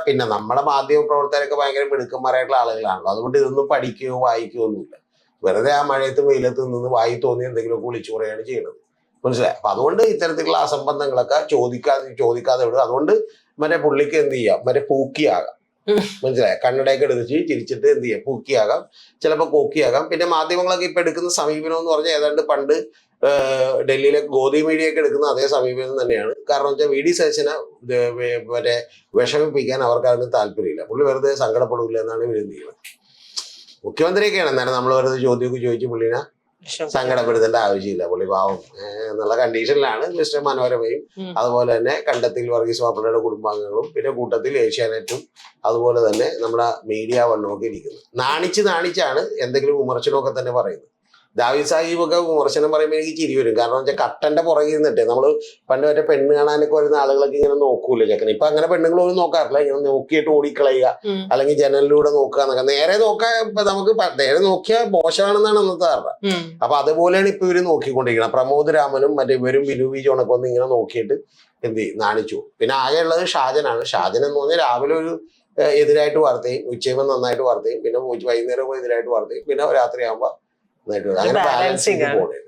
പിന്നെ നമ്മുടെ മാധ്യമ പ്രവർത്തകരൊക്കെ ഭയങ്കര മിടുക്കന്മാരായിട്ടുള്ള ആളുകളാണല്ലോ. അതുകൊണ്ട് ഇതൊന്നും പഠിക്കുകയോ വായിക്കുകയോ ഒന്നുമില്ല. വെറുതെ ആ മഴയത്തും വെയിലത്ത് നിന്ന് വായി തോന്നി എന്തെങ്കിലുമൊക്കെ വിളിച്ചു പറയുകയാണ് ചെയ്യുന്നത്. മനസ്സിലായി. അപ്പൊ അതുകൊണ്ട് ഇത്തരത്തിലുള്ള അസംബന്ധങ്ങളൊക്കെ ചോദിക്കാതെ വിടുക. അതുകൊണ്ട് മറ്റേ പുള്ളിക്ക് എന്ത് ചെയ്യാം, മറ്റേ പൂക്കിയാകാം. മനസ്സിലായി. കണ്ണടയൊക്കെ എടുത്ത് ചിരിച്ചിട്ട് എന്ത് ചെയ്യാം, പൂക്കിയാകാം, ചിലപ്പോൾ കോക്കിയാകാം. പിന്നെ മാധ്യമങ്ങളൊക്കെ ഇപ്പൊ എടുക്കുന്ന സമീപനം എന്ന് പറഞ്ഞാൽ ഏതാണ്ട് പണ്ട് ഡൽഹിയിലെ ഗോദി മീഡിയ ഒക്കെ എടുക്കുന്ന അതേ സമീപനം തന്നെയാണ്. കാരണം വെച്ചാൽ വി ഡി സതീശനെ മറ്റേ വിഷമിപ്പിക്കാൻ അവർക്ക് അതിന് താല്പര്യമില്ല. പുള്ളി വെറുതെ സങ്കടപ്പെടില്ല എന്നാണ് ഇവർ എന്ത് ചെയ്യുന്നത്. മുഖ്യമന്ത്രിയൊക്കെയാണ് എന്നാലും നമ്മൾ വെറുതെ ചോദ്യമൊക്കെ ചോദിച്ച് പുള്ളിനെ സങ്കടപ്പെടുത്തേണ്ട ആവശ്യമില്ല. പുള്ളി പാവം എന്നുള്ള കണ്ടീഷനിലാണ് മിസ്റ്റർ മനോരമയും അതുപോലെ തന്നെ കണ്ടത്തിൽ വർഗീസ് മാപ്പിളയുടെ കുടുംബാംഗങ്ങളും പിന്നെ കൂട്ടത്തിൽ ഏഷ്യാനെറ്റും അതുപോലെ തന്നെ നമ്മുടെ മീഡിയ വണ്ണമൊക്കെ ഇരിക്കുന്നത്. നാണിച്ചാണ് എന്തെങ്കിലും വിമർശനമൊക്കെ തന്നെ പറയുന്നത്. ദാവീദ് സാഹിബൊക്കെ വിമർശനം പറയുമ്പോൾ എനിക്ക് ചിരി വരും. കാരണം വെച്ചാൽ കട്ടന്റെ പുറകിൽ നിന്നിട്ട് നമ്മള് പണ്ട് മറ്റേ പെണ്ണ് കാണാനൊക്കെ വരുന്ന ആളുകളൊക്കെ ഇങ്ങനെ നോക്കൂല ചെക്കൻ. ഇപ്പൊ അങ്ങനെ പെണ്ണുങ്ങളൊന്നും നോക്കാറില്ല. ഇങ്ങനെ നോക്കിയിട്ട് ഓടിക്കളയുക, അല്ലെങ്കിൽ ജനലിലൂടെ നോക്കുക എന്നൊക്കെ. നേരെ നോക്കാൻ ഇപ്പൊ നമുക്ക് നേരെ നോക്കിയാൽ മോശമാണെന്നാണ് അന്നത്തെ ധാരണ. അപ്പൊ അതുപോലെയാണ് ഇപ്പൊ ഇവര് നോക്കിക്കൊണ്ടിരിക്കുന്നത്. പ്രമോദ് രാമനും മറ്റേ ഇവരും ബിനു വി ജോണൊക്കെ വന്ന് ഇങ്ങനെ നോക്കിയിട്ട് എന്ത് ചെയ്യും, നാണിച്ചു. പിന്നെ ആകെ ഉള്ളത് ഷാജനാണ്. ഷാജൻ എന്ന് പറഞ്ഞാൽ രാവിലെ ഒരു എതിരായിട്ട് വാർത്തയും, ഉച്ചയ്ക്ക് നന്നായിട്ട് വാർത്തയും, പിന്നെ വൈകുന്നേരം എതിരായിട്ട് വാർത്തയും, പിന്നെ രാത്രിയാകുമ്പോൾ അങ്ങനെ ബാലൻസ് ചെയ്ത് പോകണേ.